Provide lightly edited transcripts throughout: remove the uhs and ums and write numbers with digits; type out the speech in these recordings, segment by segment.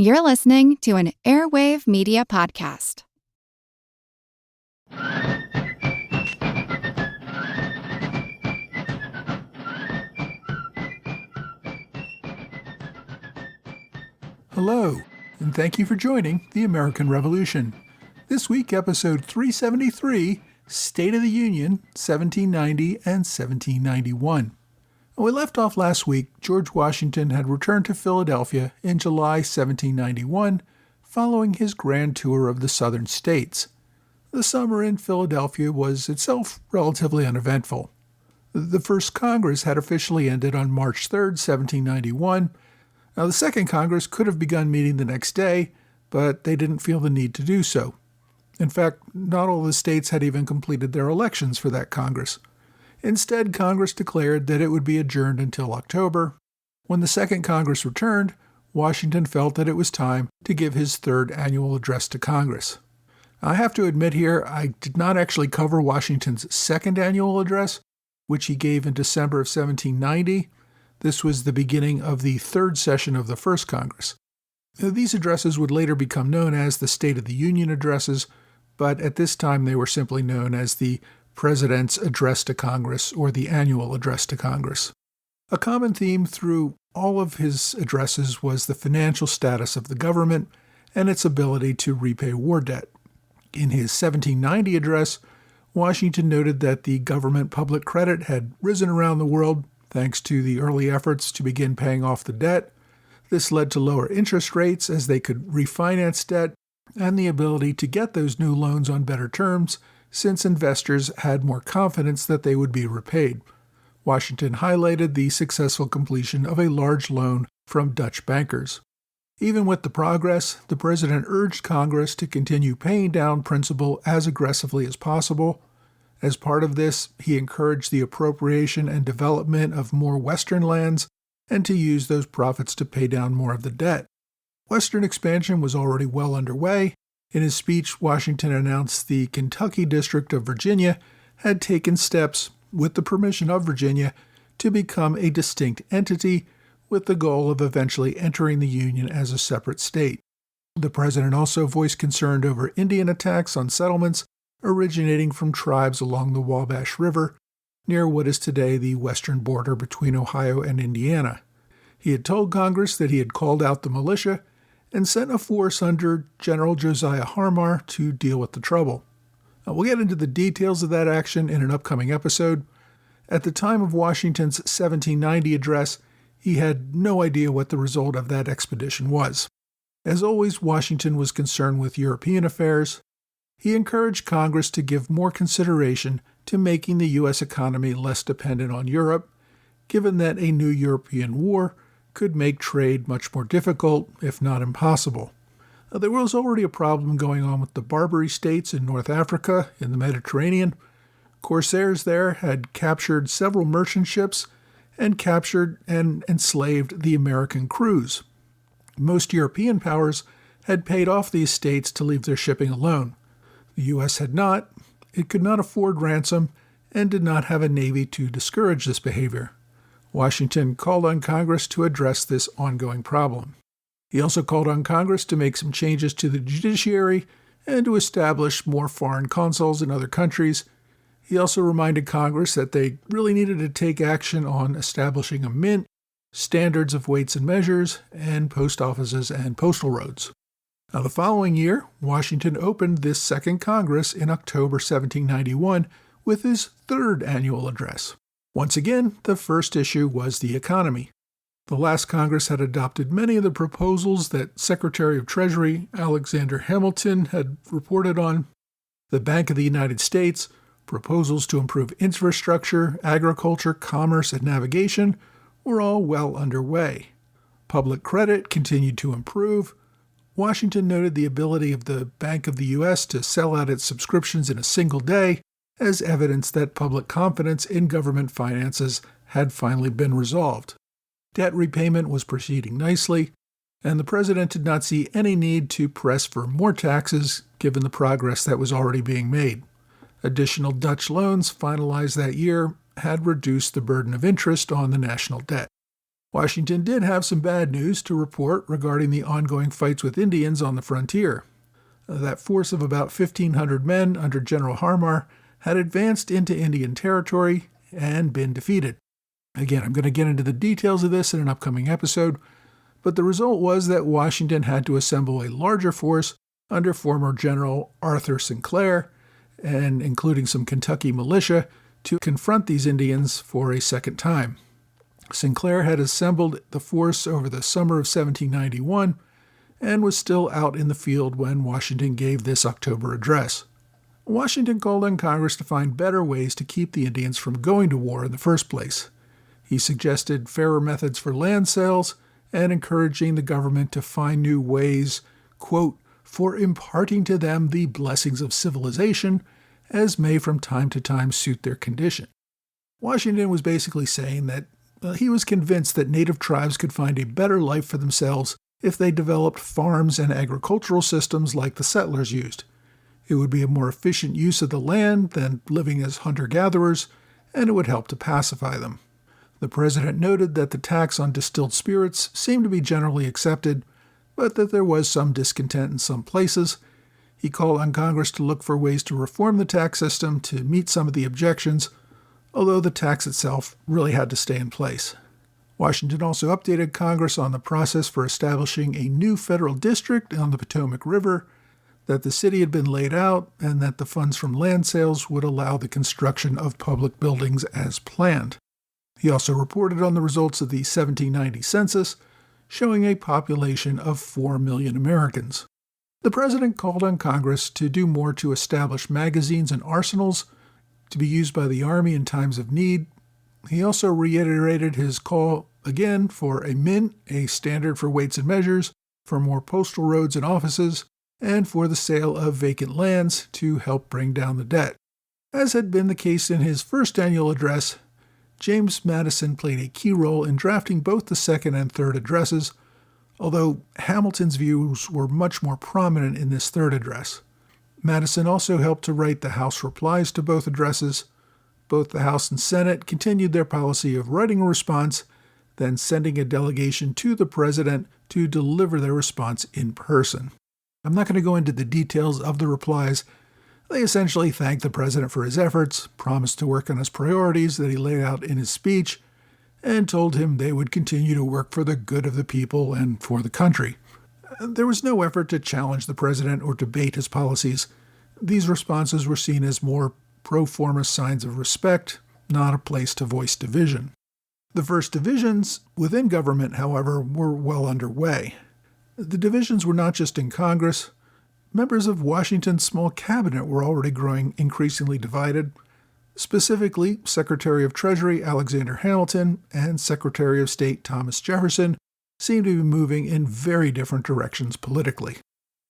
You're listening to an Airwave Media Podcast. Hello, and thank you for joining the American Revolution. This week, episode 373, State of the Union, 1790 and 1791. When we left off last week, George Washington had returned to Philadelphia in July 1791, following his grand tour of the southern states. The summer in Philadelphia was itself relatively uneventful. The first Congress had officially ended on March 3, 1791. Now, the second Congress could have begun meeting the next day, but they didn't feel the need to do so. In fact, not all the states had even completed their elections for that Congress. Instead, Congress declared that it would be adjourned until October. When the second Congress returned, Washington felt that it was time to give his third annual address to Congress. I have to admit here, I did not actually cover Washington's second annual address, which he gave in December of 1790. This was the beginning of the third session of the first Congress. These addresses would later become known as the State of the Union addresses, but at this time they were simply known as the President's Address to Congress or the Annual Address to Congress. A common theme through all of his addresses was the financial status of the government and its ability to repay war debt. In his 1790 address, Washington noted that the government public credit had risen around the world thanks to the early efforts to begin paying off the debt. This led to lower interest rates as they could refinance debt and the ability to get those new loans on better terms since investors had more confidence that they would be repaid. Washington highlighted the successful completion of a large loan from Dutch bankers. Even with the progress, the president urged Congress to continue paying down principal as aggressively as possible. As part of this, he encouraged the appropriation and development of more Western lands and to use those profits to pay down more of the debt. Western expansion was already well underway. In his speech, Washington announced the Kentucky District of Virginia had taken steps, with the permission of Virginia, to become a distinct entity with the goal of eventually entering the Union as a separate state. The president also voiced concern over Indian attacks on settlements originating from tribes along the Wabash River, near what is today the western border between Ohio and Indiana. He had told Congress that he had called out the militia and sent a force under General Josiah Harmar to deal with the trouble. Now, we'll get into the details of that action in an upcoming episode. At the time of Washington's 1790 address, he had no idea what the result of that expedition was. As always, Washington was concerned with European affairs. He encouraged Congress to give more consideration to making the U.S. economy less dependent on Europe, given that a new European war could make trade much more difficult, if not impossible. There was already a problem going on with the Barbary states in North Africa in the Mediterranean. Corsairs there had captured several merchant ships and captured and enslaved the American crews. Most European powers had paid off these states to leave their shipping alone. The U.S. had not. It could not afford ransom and did not have a navy to discourage this behavior. Washington called on Congress to address this ongoing problem. He also called on Congress to make some changes to the judiciary and to establish more foreign consuls in other countries. He also reminded Congress that they really needed to take action on establishing a mint, standards of weights and measures, and post offices and postal roads. Now, the following year, Washington opened this second Congress in October 1791 with his third annual address. Once again, the first issue was the economy. The last Congress had adopted many of the proposals that Secretary of Treasury Alexander Hamilton had reported on. The Bank of the United States, proposals to improve infrastructure, agriculture, commerce, and navigation were all well underway. Public credit continued to improve. Washington noted the ability of the Bank of the U.S. to sell out its subscriptions in a single day as evidence that public confidence in government finances had finally been resolved. Debt repayment was proceeding nicely, and the president did not see any need to press for more taxes given the progress that was already being made. Additional Dutch loans finalized that year had reduced the burden of interest on the national debt. Washington did have some bad news to report regarding the ongoing fights with Indians on the frontier. That force of about 1,500 men under General Harmar had advanced into Indian territory and been defeated. Again, I'm going to get into the details of this in an upcoming episode, but the result was that Washington had to assemble a larger force under former General Arthur Sinclair, and including some Kentucky militia, to confront these Indians for a second time. Sinclair had assembled the force over the summer of 1791 and was still out in the field when Washington gave this October address. Washington called on Congress to find better ways to keep the Indians from going to war in the first place. He suggested fairer methods for land sales and encouraging the government to find new ways, quote, for imparting to them the blessings of civilization as may from time to time suit their condition. Washington was basically saying that he was convinced that native tribes could find a better life for themselves if they developed farms and agricultural systems like the settlers used. It would be a more efficient use of the land than living as hunter-gatherers, and it would help to pacify them. The president noted that the tax on distilled spirits seemed to be generally accepted, but that there was some discontent in some places. He called on Congress to look for ways to reform the tax system to meet some of the objections, although the tax itself really had to stay in place. Washington also updated Congress on the process for establishing a new federal district on the Potomac River, that the city had been laid out, and that the funds from land sales would allow the construction of public buildings as planned. He also reported on the results of the 1790 census, showing a population of 4 million Americans. The president called on Congress to do more to establish magazines and arsenals to be used by the Army in times of need. He also reiterated his call again for a mint, a standard for weights and measures, for more postal roads and offices, and for the sale of vacant lands to help bring down the debt. As had been the case in his first annual address, James Madison played a key role in drafting both the second and third addresses, although Hamilton's views were much more prominent in this third address. Madison also helped to write the House replies to both addresses. Both the House and Senate continued their policy of writing a response, then sending a delegation to the president to deliver their response in person. I'm not going to go into the details of the replies. They essentially thanked the president for his efforts, promised to work on his priorities that he laid out in his speech, and told him they would continue to work for the good of the people and for the country. There was no effort to challenge the president or debate his policies. These responses were seen as more pro forma signs of respect, not a place to voice division. The first divisions within government, however, were well underway. The divisions were not just in Congress. Members of Washington's small cabinet were already growing increasingly divided. Specifically, Secretary of Treasury Alexander Hamilton and Secretary of State Thomas Jefferson seemed to be moving in very different directions politically.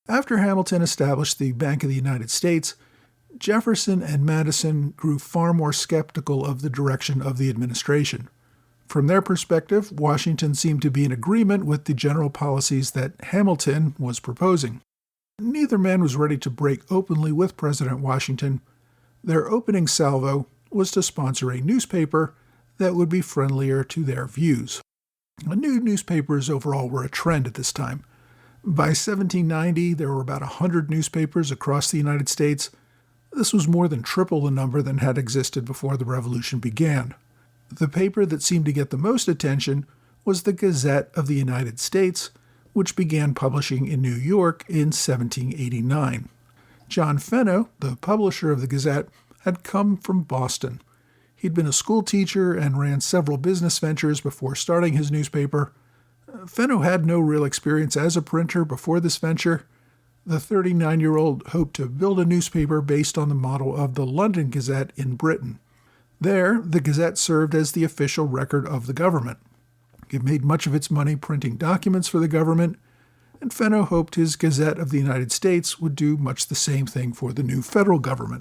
After Hamilton established the Bank of the United States, Jefferson and Madison grew far more skeptical of the direction of the administration. From their perspective, Washington seemed to be in agreement with the general policies that Hamilton was proposing. Neither man was ready to break openly with President Washington. Their opening salvo was to sponsor a newspaper that would be friendlier to their views. New newspapers overall were a trend at this time. By 1790, there were about 100 newspapers across the United States. This was more than triple the number that had existed before the Revolution began. The paper that seemed to get the most attention was the Gazette of the United States, which began publishing in New York in 1789. John Fenno, the publisher of the Gazette, had come from Boston. He'd been a school teacher and ran several business ventures before starting his newspaper. Fenno had no real experience as a printer before this venture. The 39-year-old hoped to build a newspaper based on the model of the London Gazette in Britain. There, the Gazette served as the official record of the government. It made much of its money printing documents for the government, and Fenno hoped his Gazette of the United States would do much the same thing for the new federal government.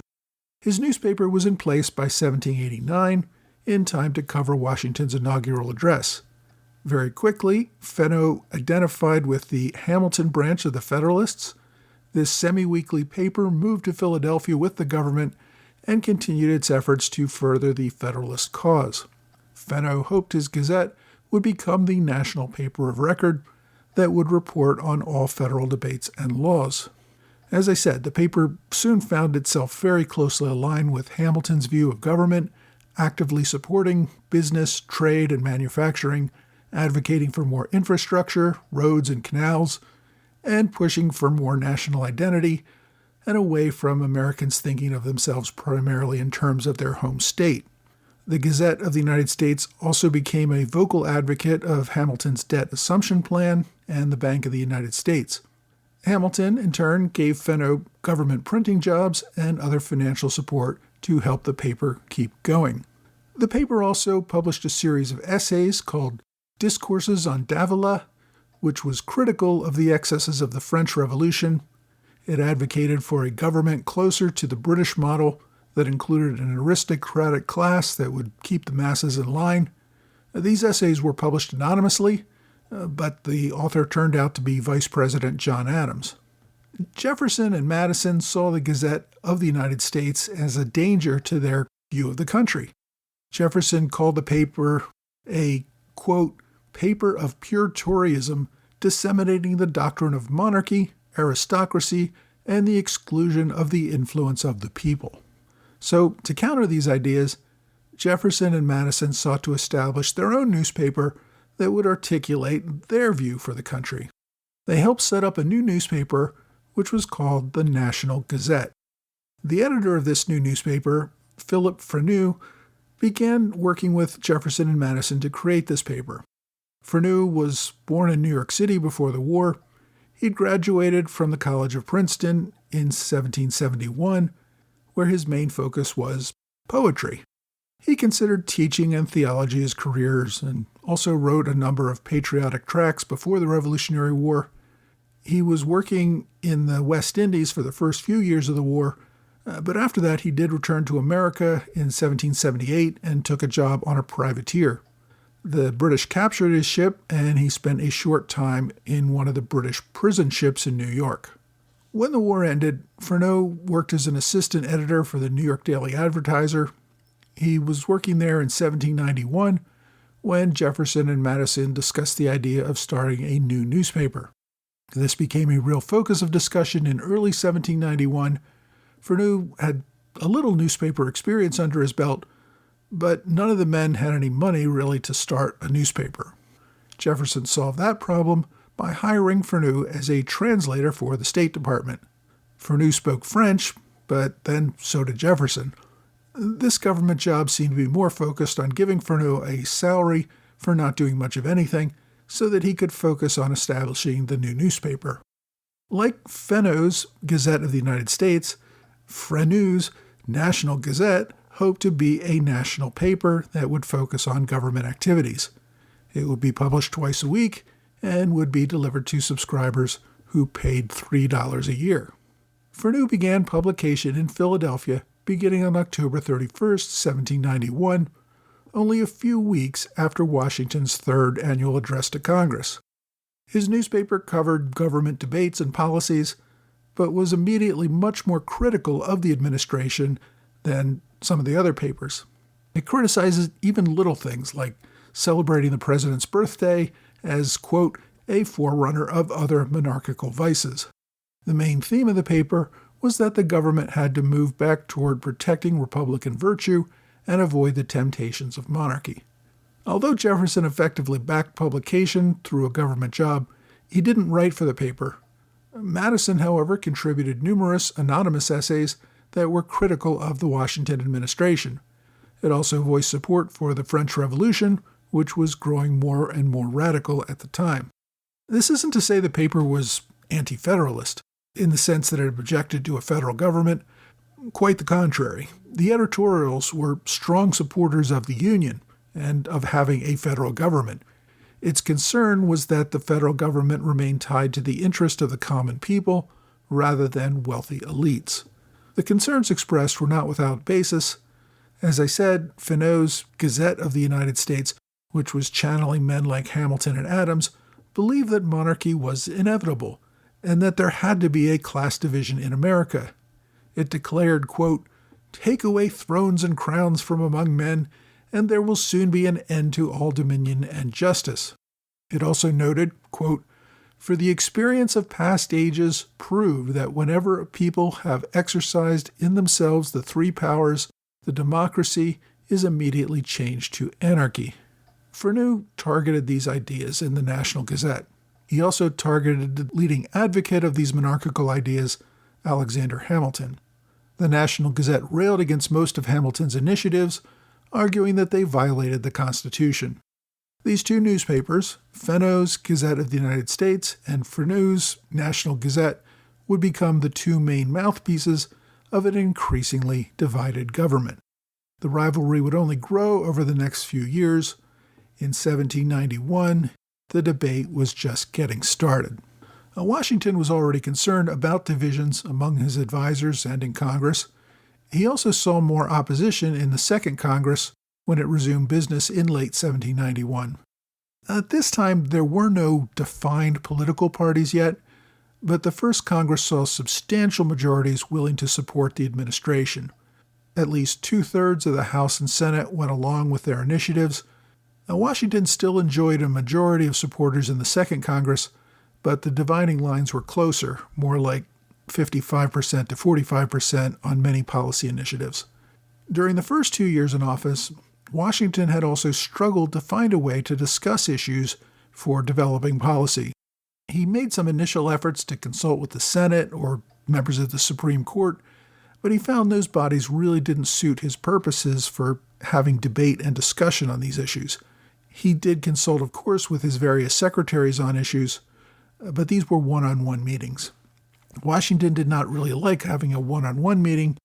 His newspaper was in place by 1789, in time to cover Washington's inaugural address. Very quickly, Fenno identified with the Hamilton branch of the Federalists. This semi-weekly paper moved to Philadelphia with the government and continued its efforts to further the Federalist cause. Fenno hoped his Gazette would become the national paper of record that would report on all federal debates and laws. As I said, the paper soon found itself very closely aligned with Hamilton's view of government, actively supporting business, trade, and manufacturing, advocating for more infrastructure, roads and canals, and pushing for more national identity and away from Americans thinking of themselves primarily in terms of their home state. The Gazette of the United States also became a vocal advocate of Hamilton's debt assumption plan and the Bank of the United States. Hamilton, in turn, gave Fenno government printing jobs and other financial support to help the paper keep going. The paper also published a series of essays called Discourses on Davila, which was critical of the excesses of the French Revolution. It advocated for a government closer to the British model that included an aristocratic class that would keep the masses in line. These essays were published anonymously, but the author turned out to be Vice President John Adams. Jefferson and Madison saw the Gazette of the United States as a danger to their view of the country. Jefferson called the paper a, quote, paper of pure Toryism, disseminating the doctrine of monarchy, aristocracy, and the exclusion of the influence of the people. So, to counter these ideas, Jefferson and Madison sought to establish their own newspaper that would articulate their view for the country. They helped set up a new newspaper, which was called the National Gazette. The editor of this new newspaper, Philip Freneau, began working with Jefferson and Madison to create this paper. Freneau was born in New York City before the war. He'd graduated from the College of Princeton in 1771, where his main focus was poetry. He considered teaching and theology his careers and also wrote a number of patriotic tracts before the Revolutionary War. He was working in the West Indies for the first few years of the war, but after that he did return to America in 1778 and took a job on a privateer. The British captured his ship, and he spent a short time in one of the British prison ships in New York. When the war ended, Freneau worked as an assistant editor for the New York Daily Advertiser. He was working there in 1791 when Jefferson and Madison discussed the idea of starting a new newspaper. This became a real focus of discussion in early 1791. Freneau had a little newspaper experience under his belt, but none of the men had any money really to start a newspaper. Jefferson solved that problem by hiring Freneau as a translator for the State Department. Freneau spoke French, but then so did Jefferson. This government job seemed to be more focused on giving Freneau a salary for not doing much of anything so that he could focus on establishing the new newspaper. Like Fenno's Gazette of the United States, Freneau's National Gazette hoped to be a national paper that would focus on government activities. It would be published twice a week and would be delivered to subscribers who paid $3 a year. Freneau began publication in Philadelphia beginning on October 31st, 1791, only a few weeks after Washington's third annual address to Congress. His newspaper covered government debates and policies, but was immediately much more critical of the administration than some of the other papers. It criticizes even little things like celebrating the president's birthday as, quote, a forerunner of other monarchical vices. The main theme of the paper was that the government had to move back toward protecting Republican virtue and avoid the temptations of monarchy. Although Jefferson effectively backed publication through a government job, he didn't write for the paper. Madison, however, contributed numerous anonymous essays that were critical of the Washington administration. It also voiced support for the French Revolution, which was growing more and more radical at the time. This isn't to say the paper was anti-federalist, in the sense that it objected to a federal government. Quite the contrary. The editorials were strong supporters of the Union and of having a federal government. Its concern was that the federal government remained tied to the interest of the common people rather than wealthy elites. The concerns expressed were not without basis. As I said, Freneau's Gazette of the United States, which was channeling men like Hamilton and Adams, believed that monarchy was inevitable and that there had to be a class division in America. It declared, quote, "Take away thrones and crowns from among men, and there will soon be an end to all dominion and justice. It also noted, quote, "For the experience of past ages proved that whenever a people have exercised in themselves the three powers, the democracy is immediately changed to anarchy." Freneau targeted these ideas in the National Gazette. He also targeted the leading advocate of these monarchical ideas, Alexander Hamilton. The National Gazette railed against most of Hamilton's initiatives, arguing that they violated the Constitution. These two newspapers, Freneau's Gazette of the United States and Freneau's National Gazette, would become the two main mouthpieces of an increasingly divided government. The rivalry would only grow over the next few years. In 1791, the debate was just getting started. Washington was already concerned about divisions among his advisors and in Congress. He also saw more opposition in the Second Congress when it resumed business in late 1791. At this time, there were no defined political parties yet, but the First Congress saw substantial majorities willing to support the administration. At least two-thirds of the House and Senate went along with their initiatives. Washington still enjoyed a majority of supporters in the Second Congress, but the dividing lines were closer, more like 55% to 45% on many policy initiatives. During the first 2 years in office, Washington had also struggled to find a way to discuss issues for developing policy. He made some initial efforts to consult with the Senate or members of the Supreme Court, but he found those bodies really didn't suit his purposes for having debate and discussion on these issues. He did consult, of course, with his various secretaries on issues, but these were one-on-one meetings. Washington did not really like having a one-on-one meeting.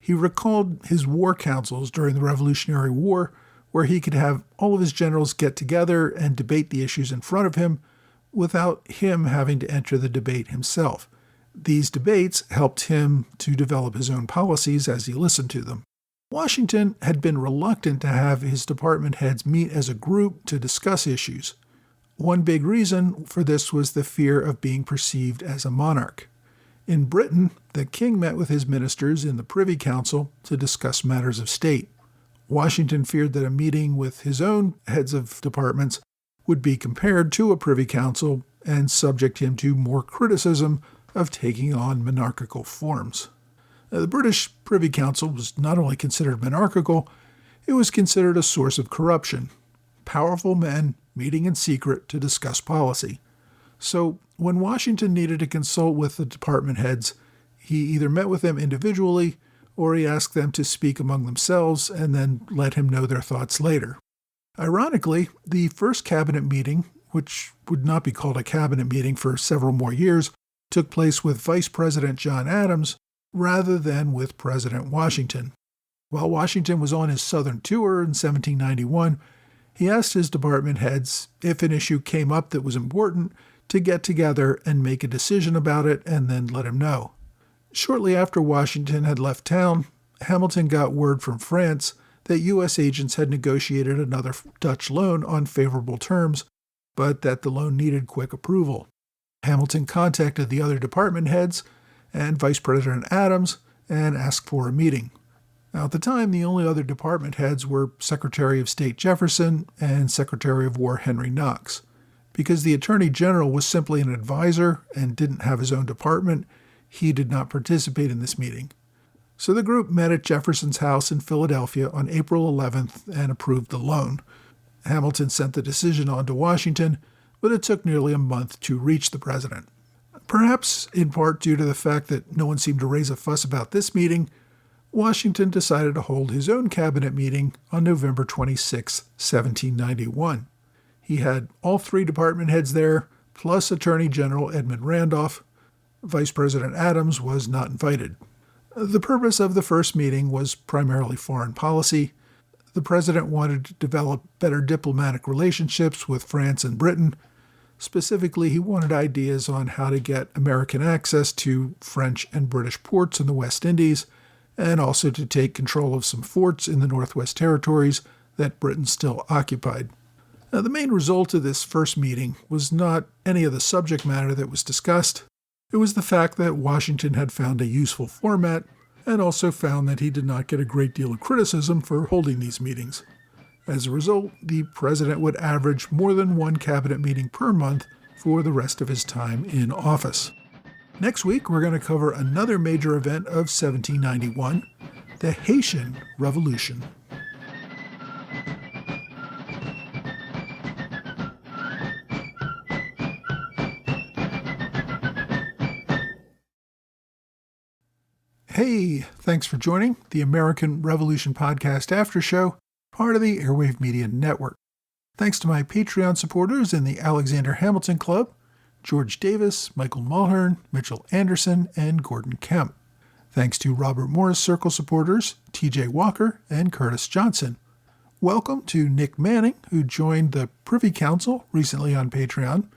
He recalled his war councils during the Revolutionary War, where he could have all of his generals get together and debate the issues in front of him without him having to enter the debate himself. These debates helped him to develop his own policies as he listened to them. Washington had been reluctant to have his department heads meet as a group to discuss issues. One big reason for this was the fear of being perceived as a monarch. In Britain, the king met with his ministers in the Privy Council to discuss matters of state. Washington feared that a meeting with his own heads of departments would be compared to a Privy Council and subject him to more criticism of taking on monarchical forms. The British Privy Council was not only considered monarchical, it was considered a source of corruption. Powerful men meeting in secret to discuss policy. So when Washington needed to consult with the department heads, he either met with them individually or he asked them to speak among themselves and then let him know their thoughts later. Ironically, the first cabinet meeting, which would not be called a cabinet meeting for several more years, took place with Vice President John Adams rather than with President Washington. While Washington was on his southern tour in 1791, he asked his department heads, if an issue came up that was important, to get together and make a decision about it and then let him know. Shortly after Washington had left town, Hamilton got word from France that U.S. agents had negotiated another Dutch loan on favorable terms, but that the loan needed quick approval. Hamilton contacted the other department heads and Vice President Adams and asked for a meeting. Now, at the time, the only other department heads were Secretary of State Jefferson and Secretary of War Henry Knox. Because the Attorney General was simply an advisor and didn't have his own department, he did not participate in this meeting. So the group met at Jefferson's house in Philadelphia on April 11th and approved the loan. Hamilton sent the decision on to Washington, but it took nearly a month to reach the president. Perhaps in part due to the fact that no one seemed to raise a fuss about this meeting, Washington decided to hold his own cabinet meeting on November 26, 1791. He had all three department heads there, plus Attorney General Edmund Randolph. Vice President Adams was not invited. The purpose of the first meeting was primarily foreign policy. The president wanted to develop better diplomatic relationships with France and Britain. Specifically, he wanted ideas on how to get American access to French and British ports in the West Indies, and also to take control of some forts in the Northwest Territories that Britain still occupied. Now, the main result of this first meeting was not any of the subject matter that was discussed. It was the fact that Washington had found a useful format and also found that he did not get a great deal of criticism for holding these meetings. As a result, the president would average more than one cabinet meeting per month for the rest of his time in office. Next week, we're going to cover another major event of 1791, the Haitian Revolution. Hey, thanks for joining the American Revolution Podcast After Show, part of the Airwave Media Network. Thanks to my Patreon supporters in the Alexander Hamilton Club, George Davis, Michael Mulhern, Mitchell Anderson, and Gordon Kemp. Thanks to Robert Morris Circle supporters, TJ Walker, and Curtis Johnson. Welcome to Nick Manning, who joined the Privy Council recently on Patreon.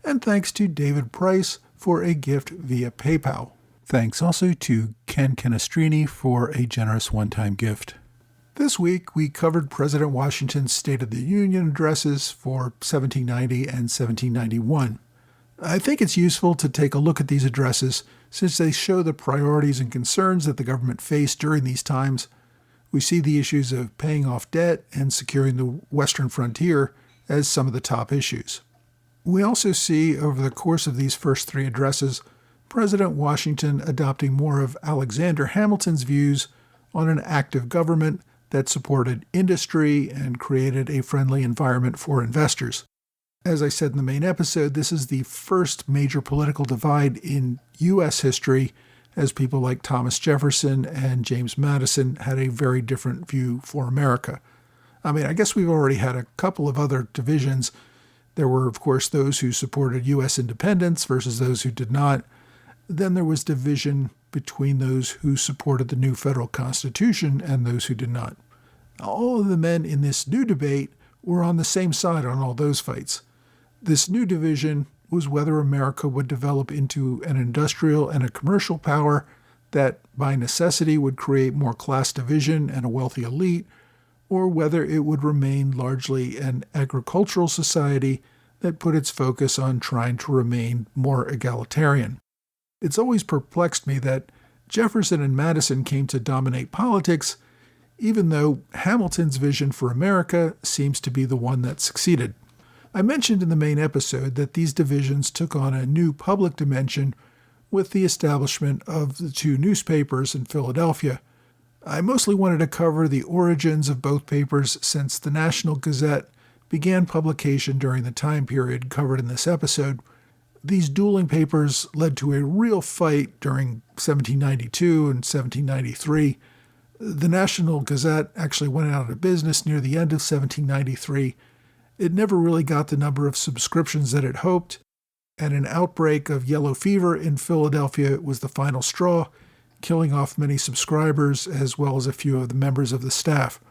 And thanks to David Price for a gift via PayPal. Thanks also to Ken Canestrini for a generous one-time gift. This week, we covered President Washington's State of the Union addresses for 1790 and 1791. I think it's useful to take a look at these addresses since they show the priorities and concerns that the government faced during these times. We see the issues of paying off debt and securing the western frontier as some of the top issues. We also see, over the course of these first three addresses, President Washington adopting more of Alexander Hamilton's views on an active government that supported industry and created a friendly environment for investors. As I said in the main episode, this is the first major political divide in U.S. history, as people like Thomas Jefferson and James Madison had a very different view for America. I guess we've already had a couple of other divisions. There were, of course, those who supported U.S. independence versus those who did not. Then there was division between those who supported the new federal constitution and those who did not. All of the men in this new debate were on the same side on all those fights. This new division was whether America would develop into an industrial and a commercial power that by necessity would create more class division and a wealthy elite, or whether it would remain largely an agricultural society that put its focus on trying to remain more egalitarian. It's always perplexed me that Jefferson and Madison came to dominate politics, even though Hamilton's vision for America seems to be the one that succeeded. I mentioned in the main episode that these divisions took on a new public dimension with the establishment of the two newspapers in Philadelphia. I mostly wanted to cover the origins of both papers since the National Gazette began publication during the time period covered in this episode. These dueling papers led to a real fight during 1792 and 1793. The National Gazette actually went out of business near the end of 1793. It never really got the number of subscriptions that it hoped, and an outbreak of yellow fever in Philadelphia was the final straw, killing off many subscribers as well as a few of the members of the staff.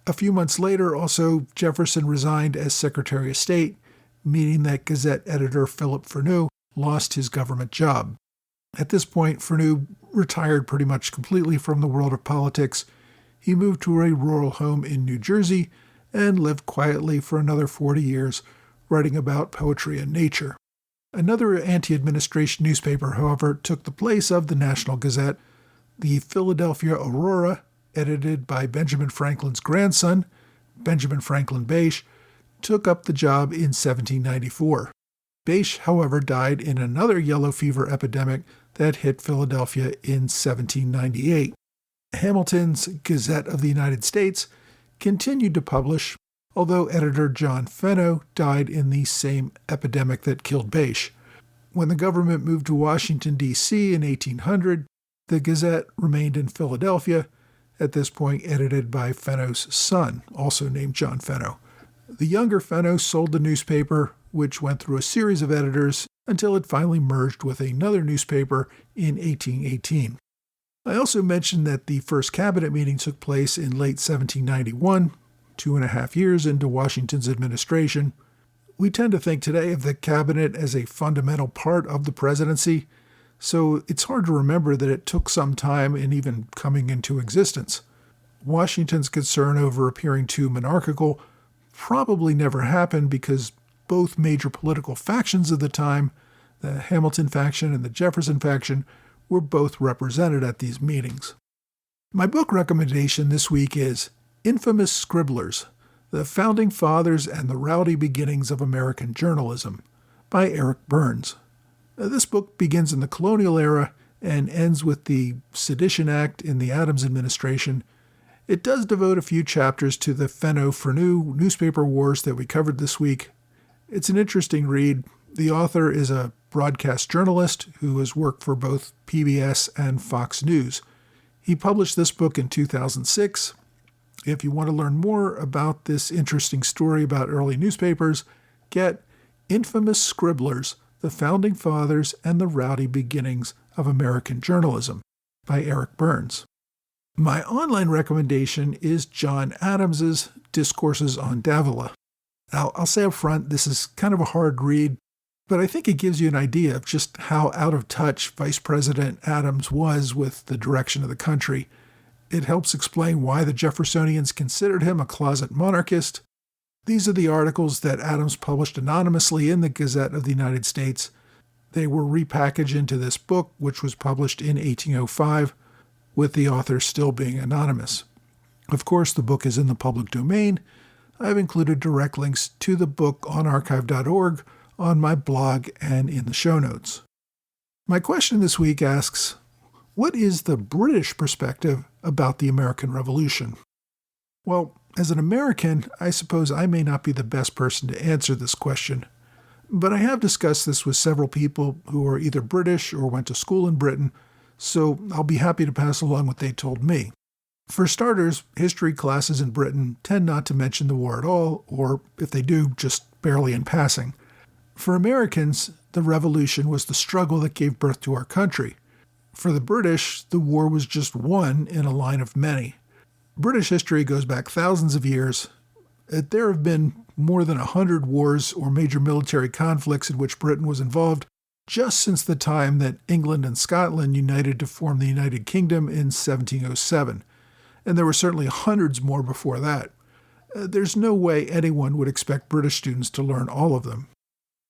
A few months later, also, Jefferson resigned as Secretary of State, meaning that Gazette editor Philip Freneau lost his government job. At this point, Freneau retired pretty much completely from the world of politics. He moved to a rural home in New Jersey and lived quietly for another 40 years, writing about poetry and nature. Another anti-administration newspaper, however, took the place of the National Gazette, the Philadelphia Aurora, edited by Benjamin Franklin's grandson, Benjamin Franklin Bache, took up the job in 1794. Bache, however, died in another yellow fever epidemic that hit Philadelphia in 1798. Hamilton's Gazette of the United States continued to publish, although editor John Fenno died in the same epidemic that killed Bache. When the government moved to Washington, D.C. in 1800, the Gazette remained in Philadelphia, at this point edited by Fenno's son, also named John Fenno. The younger Fenno sold the newspaper, which went through a series of editors until it finally merged with another newspaper in 1818. I also mentioned that the first cabinet meeting took place in late 1791, 2.5 years into Washington's administration. We tend to think today of the cabinet as a fundamental part of the presidency, so it's hard to remember that it took some time in even coming into existence. Washington's concern over appearing too monarchical probably never happened because both major political factions of the time, the Hamilton faction and the Jefferson faction, were both represented at these meetings. My book recommendation this week is Infamous Scribblers, The Founding Fathers and the Rowdy Beginnings of American Journalism by Eric Burns. This book begins in the colonial era and ends with the Sedition Act in the Adams administration. It does devote a few chapters to the Fenno-Freneau newspaper wars that we covered this week. It's an interesting read. The author is a broadcast journalist who has worked for both PBS and Fox News. He published this book in 2006. If you want to learn more about this interesting story about early newspapers, get Infamous Scribblers, The Founding Fathers and the Rowdy Beginnings of American Journalism by Eric Burns. My online recommendation is John Adams's Discourses on Davila. I'll say up front, this is kind of a hard read, but I think it gives you an idea of just how out of touch Vice President Adams was with the direction of the country. It helps explain why the Jeffersonians considered him a closet monarchist. These are the articles that Adams published anonymously in the Gazette of the United States. They were repackaged into this book, which was published in 1805, with the author still being anonymous. Of course, the book is in the public domain. I've included direct links to the book on archive.org, on my blog, and in the show notes. My question this week asks, what is the British perspective about the American Revolution? Well, as an American, I suppose I may not be the best person to answer this question, but I have discussed this with several people who are either British or went to school in Britain, so I'll be happy to pass along what they told me. For starters, history classes in Britain tend not to mention the war at all, or if they do, just barely in passing. For Americans, the revolution was the struggle that gave birth to our country. For the British, the war was just one in a line of many. British history goes back thousands of years. There have been more than 100 wars or major military conflicts in which Britain was involved just since the time that England and Scotland united to form the United Kingdom in 1707. And there were certainly hundreds more before that. There's no way anyone would expect British students to learn all of them.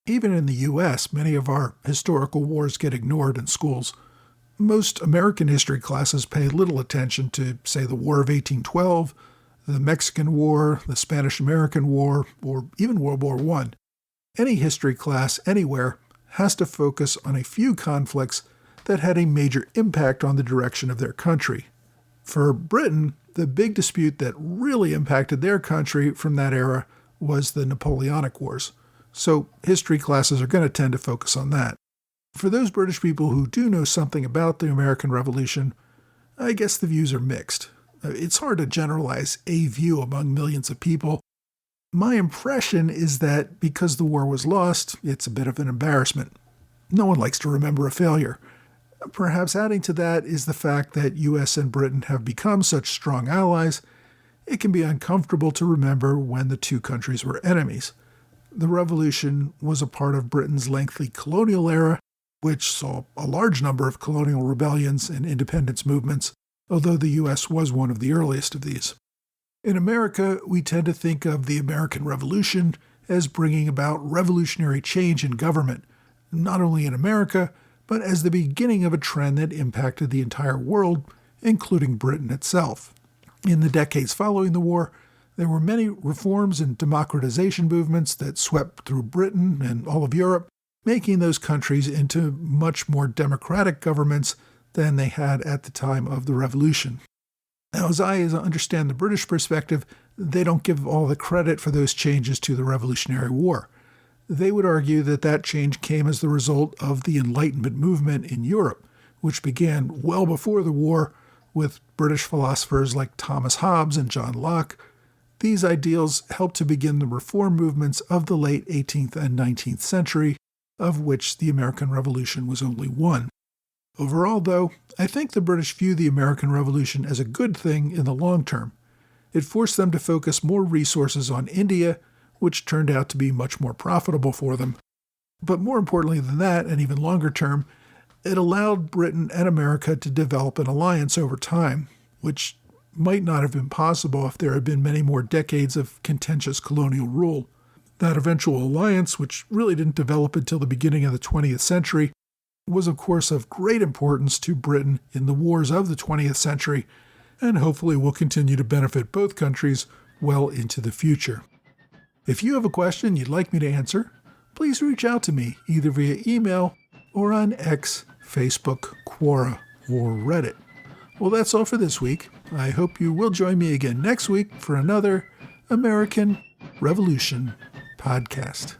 Even in the U.S., many of our historical wars get ignored in schools. Most American history classes pay little attention to, say, the War of 1812, the Mexican War, the Spanish-American War, or even World War I. Any history class anywhere has to focus on a few conflicts that had a major impact on the direction of their country. For Britain, the big dispute that really impacted their country from that era was the Napoleonic Wars. So history classes are going to tend to focus on that. For those British people who do know something about the American Revolution, I guess the views are mixed. It's hard to generalize a view among millions of people. My impression is that because the war was lost, it's a bit of an embarrassment. No one likes to remember a failure. Perhaps adding to that is the fact that U.S. and Britain have become such strong allies, it can be uncomfortable to remember when the two countries were enemies. The revolution was a part of Britain's lengthy colonial era, which saw a large number of colonial rebellions and independence movements, although the U.S. was one of the earliest of these. In America, we tend to think of the American Revolution as bringing about revolutionary change in government, not only in America, but as the beginning of a trend that impacted the entire world, including Britain itself. In the decades following the war, there were many reforms and democratization movements that swept through Britain and all of Europe, making those countries into much more democratic governments than they had at the time of the Revolution. Now, as I understand the British perspective, they don't give all the credit for those changes to the Revolutionary War. They would argue that that change came as the result of the Enlightenment movement in Europe, which began well before the war with British philosophers like Thomas Hobbes and John Locke. These ideals helped to begin the reform movements of the late 18th and 19th century, of which the American Revolution was only one. Overall, though, I think the British view the American Revolution as a good thing in the long term. It forced them to focus more resources on India, which turned out to be much more profitable for them. But more importantly than that, and even longer term, it allowed Britain and America to develop an alliance over time, which might not have been possible if there had been many more decades of contentious colonial rule. That eventual alliance, which really didn't develop until the beginning of the 20th century, was of course of great importance to Britain in the wars of the 20th century, and hopefully will continue to benefit both countries well into the future. If you have a question you'd like me to answer, please reach out to me either via email or on X, Facebook, Quora, or Reddit. Well, that's all for this week. I hope you will join me again next week for another American Revolution podcast.